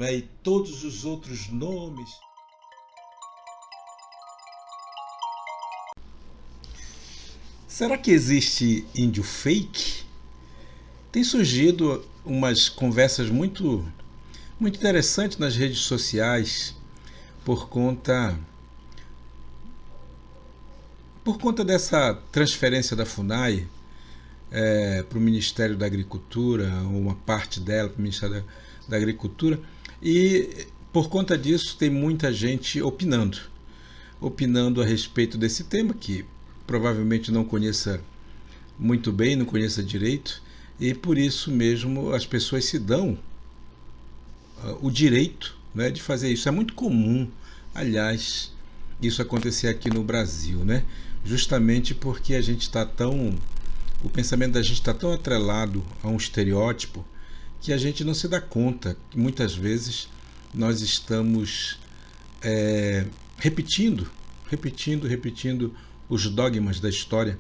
né? E todos os outros nomes. Será que existe índio fake? Tem surgido umas conversas muito interessantes nas redes sociais por conta por conta dessa transferência da FUNAI para o Ministério da Agricultura, ou uma parte dela para o Ministério da Agricultura, e por conta disso tem muita gente opinando a respeito desse tema, que provavelmente não conheça muito bem, não conheça direito, e por isso mesmo as pessoas se dão o direito, né, de fazer isso. É muito comum, aliás, isso acontecer aqui no Brasil, né? Justamente porque a gente está tão o pensamento da gente está tão atrelado a um estereótipo que a gente não se dá conta que muitas vezes nós estamos repetindo os dogmas da história,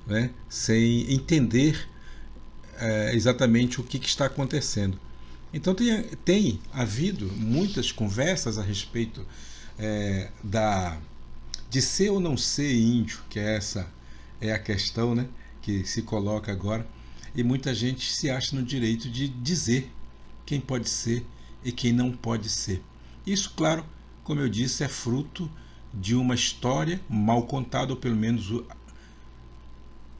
né, sem entender exatamente o que está acontecendo. Então tem havido muitas conversas a respeito de ser ou não ser índio, que essa é a questão, né, que se coloca agora, e muita gente se acha no direito de dizer quem pode ser e quem não pode ser. Isso, claro, como eu disse, é fruto de uma história mal contada, ou pelo menos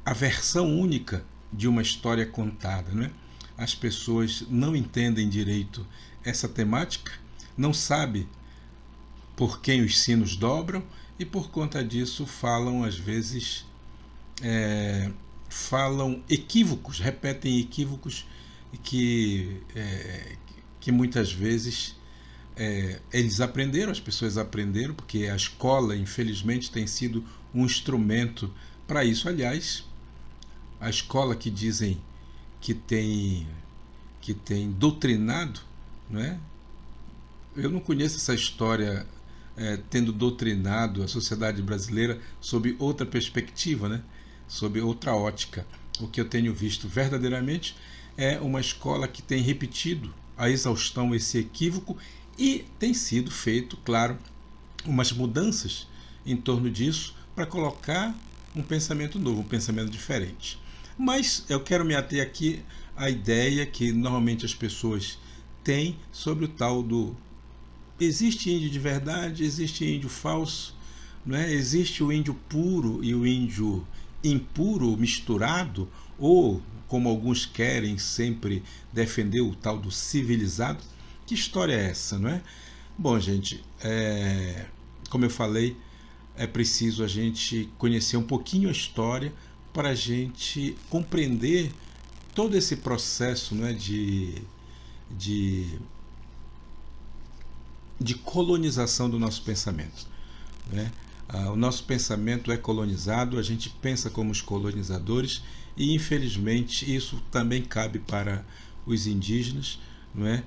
a versão única de uma história contada, não é? As pessoas não entendem direito essa temática, não sabem por quem os sinos dobram e por conta disso falam às vezes falam equívocos, repetem equívocos que muitas vezes eles aprenderam, as pessoas aprenderam, porque a escola, infelizmente, tem sido um instrumento para isso. Aliás, a escola que dizem que tem doutrinado, não é? Eu não conheço essa história tendo doutrinado a sociedade brasileira sob outra perspectiva, né? Sob outra ótica. O que eu tenho visto verdadeiramente é uma escola que tem repetido a exaustão esse equívoco e tem sido feito, claro, umas mudanças em torno disso para colocar um pensamento novo, um pensamento diferente. Mas eu quero me ater aqui à ideia que normalmente as pessoas têm sobre o tal do existe índio de verdade, existe índio falso, não é? Existe o índio puro e o índio impuro misturado, ou, como alguns querem sempre defender, o tal do civilizado. Que história é essa, não é? Bom, gente, como eu falei, é preciso a gente conhecer um pouquinho a história para a gente compreender todo esse processo, não é, de colonização do nosso pensamento, né? O nosso pensamento é colonizado, a gente pensa como os colonizadores e, infelizmente, isso também cabe para os indígenas, não é?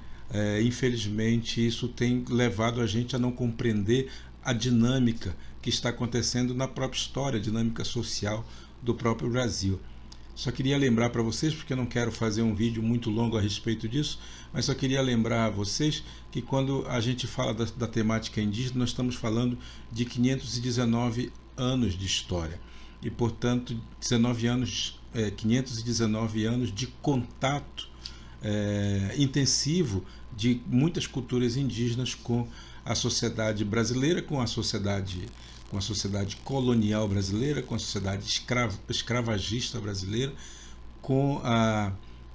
Infelizmente, isso tem levado a gente a não compreender a dinâmica que está acontecendo na própria história, a dinâmica social do próprio Brasil. Só queria lembrar para vocês, porque eu não quero fazer um vídeo muito longo a respeito disso, mas só queria lembrar a vocês que quando a gente fala da temática indígena, nós estamos falando de 519 anos de história. E, portanto, 519 anos de contato intensivo de muitas culturas indígenas com a sociedade brasileira, com a sociedade colonial brasileira, com a sociedade escravagista brasileira, com a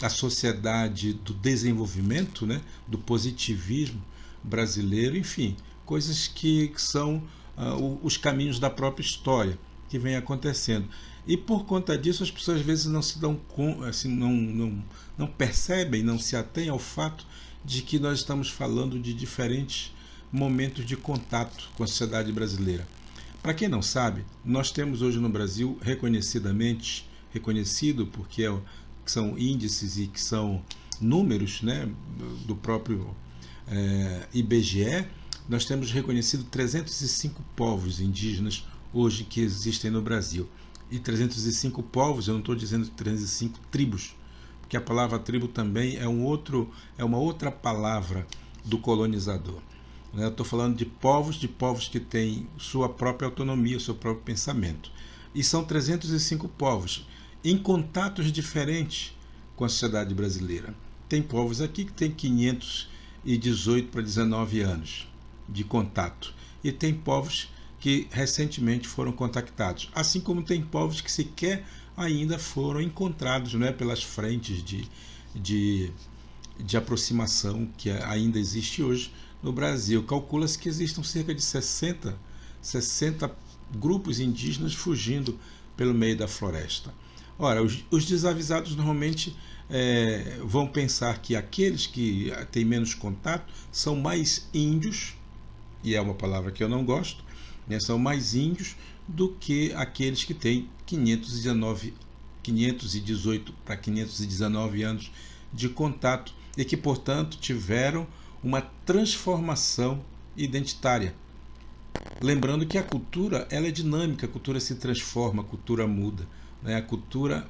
sociedade do desenvolvimento, né, do positivismo brasileiro, enfim, coisas que são os caminhos da própria história que vem acontecendo. E por conta disso as pessoas às vezes não se dão assim, não percebem, não se atêm ao fato de que nós estamos falando de diferentes momentos de contato com a sociedade brasileira. Para quem não sabe, nós temos hoje no Brasil reconhecido porque são índices e que são números, né, do próprio IBGE, nós temos reconhecido 305 povos indígenas hoje que existem no Brasil. E 305 povos, eu não estou dizendo 305 tribos, porque a palavra tribo também é uma outra palavra do colonizador. Eu estou falando de povos que têm sua própria autonomia, seu próprio pensamento. E são 305 povos em contatos diferentes com a sociedade brasileira. Tem povos aqui que têm 518 para 19 anos de contato. E tem povos que recentemente foram contactados. Assim como tem povos que sequer ainda foram encontrados, não é, pelas frentes de aproximação que ainda existe hoje no Brasil. Calcula-se que existam cerca de 60 grupos indígenas fugindo pelo meio da floresta. Ora, os desavisados normalmente vão pensar que aqueles que têm menos contato são mais índios, e é uma palavra que eu não gosto, né, são mais índios do que aqueles que têm 518 para 519 anos de contato e que, portanto, tiveram uma transformação identitária. Lembrando que a cultura ela é dinâmica, a cultura se transforma, a cultura muda. Né? A cultura,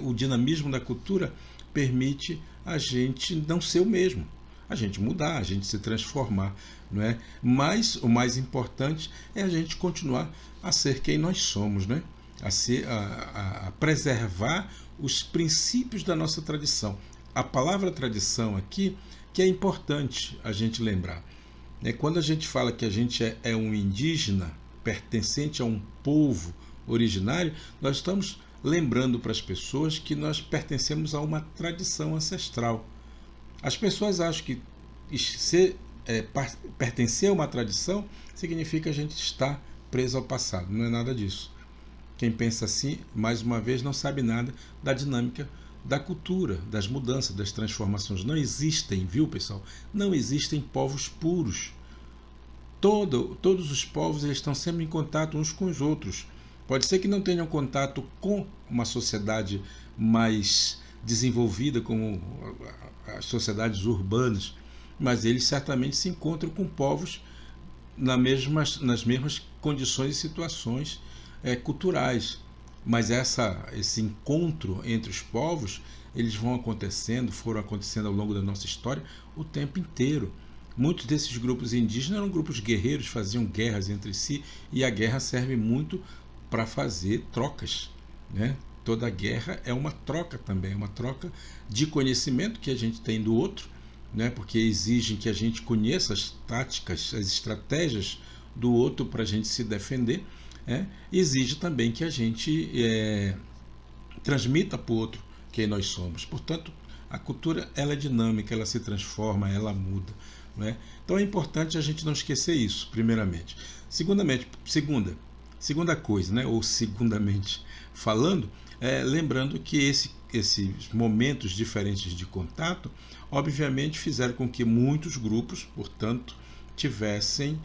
o dinamismo da cultura permite a gente não ser o mesmo, a gente mudar, a gente se transformar. Não é? Mas o mais importante é a gente continuar a ser quem nós somos, né? a preservar os princípios da nossa tradição. A palavra tradição aqui que é importante a gente lembrar. Quando a gente fala que a gente é um indígena pertencente a um povo originário, nós estamos lembrando para as pessoas que nós pertencemos a uma tradição ancestral. As pessoas acham que pertencer a uma tradição significa a gente estar preso ao passado. Não é nada disso. Quem pensa assim, mais uma vez, não sabe nada da dinâmica da cultura, das mudanças, das transformações. Não existem, viu, pessoal? Não existem povos puros. Todos os povos eles estão sempre em contato uns com os outros. Pode ser que não tenham contato com uma sociedade mais desenvolvida, como as sociedades urbanas, mas eles certamente se encontram com povos nas mesmas condições e situações culturais. Mas esse encontro entre os povos, eles foram acontecendo ao longo da nossa história o tempo inteiro. Muitos desses grupos indígenas eram grupos guerreiros, faziam guerras entre si, e a guerra serve muito para fazer trocas. Né? Toda guerra é uma troca também, uma troca de conhecimento que a gente tem do outro, né? Porque exigem que a gente conheça as táticas, as estratégias do outro para a gente se defender. Exige também que a gente transmita para o outro quem nós somos. Portanto, a cultura ela é dinâmica, ela se transforma, ela muda. Não é? Então é importante a gente não esquecer isso, primeiramente. Segunda coisa, né? Ou segundamente falando, lembrando que esses momentos diferentes de contato, obviamente, fizeram com que muitos grupos, portanto, tivessem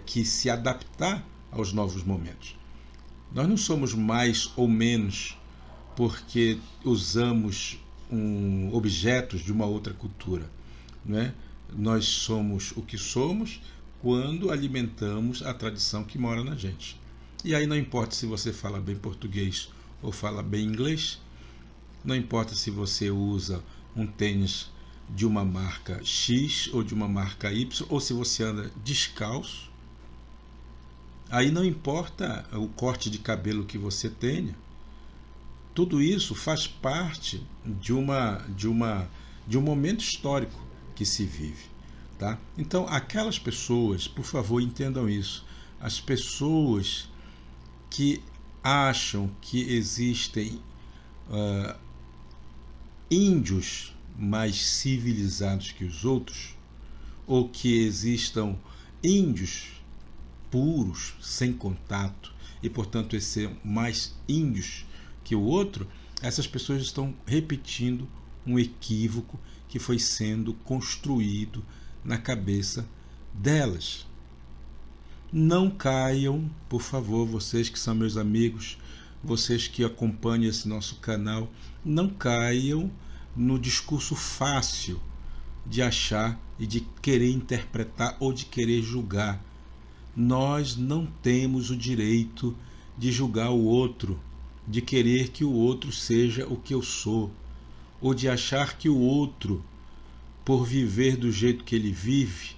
que se adaptar aos novos momentos. Nós não somos mais ou menos porque usamos objetos de uma outra cultura. Né? Nós somos o que somos quando alimentamos a tradição que mora na gente. E aí não importa se você fala bem português ou fala bem inglês, não importa se você usa um tênis de uma marca X ou de uma marca Y, ou se você anda descalço. Aí não importa o corte de cabelo que você tenha, tudo isso faz parte de um momento histórico que se vive. Tá? Então, aquelas pessoas, por favor, entendam isso, as pessoas que acham que existem índios mais civilizados que os outros, ou que existam índios puros, sem contato, e portanto esse ser mais índios que o outro, essas pessoas estão repetindo um equívoco que foi sendo construído na cabeça delas. Não caiam, por favor, vocês que são meus amigos, vocês que acompanham esse nosso canal, não caiam no discurso fácil de achar e de querer interpretar ou de querer julgar. Nós não temos o direito de julgar o outro, de querer que o outro seja o que eu sou, ou de achar que o outro por viver do jeito que ele vive,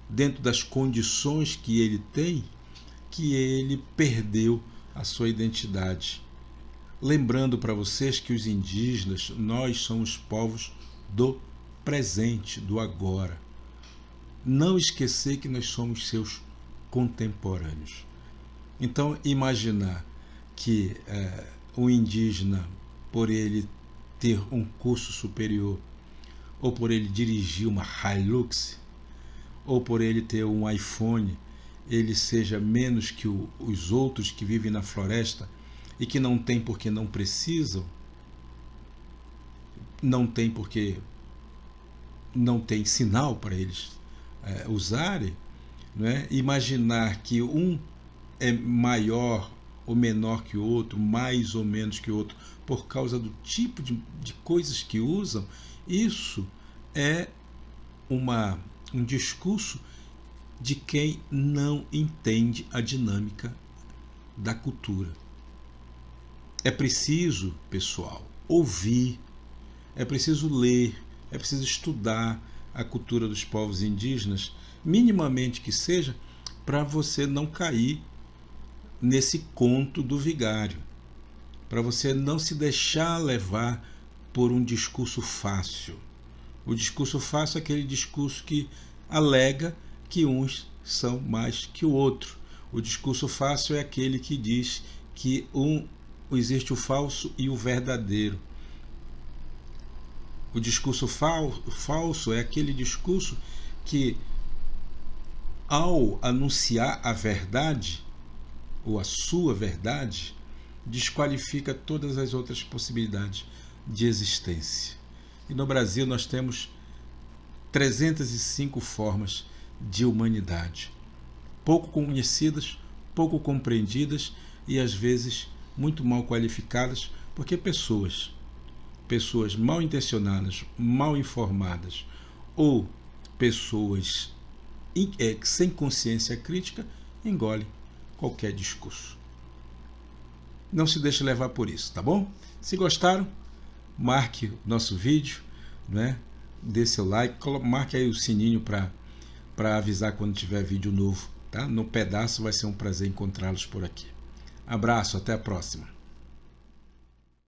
dentro das condições que ele tem, que ele perdeu a sua identidade. Lembrando para vocês que os indígenas, nós somos povos do presente, do agora. Não esquecer que nós somos seus contemporâneos. Então, imaginar que o indígena, por ele ter um curso superior, ou por ele dirigir uma Hilux, ou por ele ter um iPhone, ele seja menos que os outros que vivem na floresta e que não tem porque não precisam, não tem porque não tem sinal para eles usarem, né? Imaginar que um é maior ou menor que o outro, mais ou menos que o outro, por causa do tipo de coisas que usam, isso é um discurso de quem não entende a dinâmica da cultura. É preciso, pessoal, ouvir, é preciso ler, é preciso estudar a cultura dos povos indígenas, minimamente que seja, para você não cair nesse conto do vigário, para você não se deixar levar por um discurso fácil. O discurso fácil é aquele discurso que alega que uns são mais que o outro. O discurso fácil é aquele que diz que existe o falso e o verdadeiro. O discurso falso é aquele discurso que, ao anunciar a verdade, ou a sua verdade, desqualifica todas as outras possibilidades de existência. E no Brasil nós temos 305 formas de humanidade, pouco conhecidas, pouco compreendidas e às vezes muito mal qualificadas, porque pessoas mal intencionadas, mal informadas ou pessoas sem consciência crítica engolem qualquer discurso. Não se deixe levar por isso, tá bom? Se gostaram, marque o nosso vídeo, né? Dê seu like, marque aí o sininho para avisar quando tiver vídeo novo, tá? No pedaço vai ser um prazer encontrá-los por aqui. Abraço, até a próxima.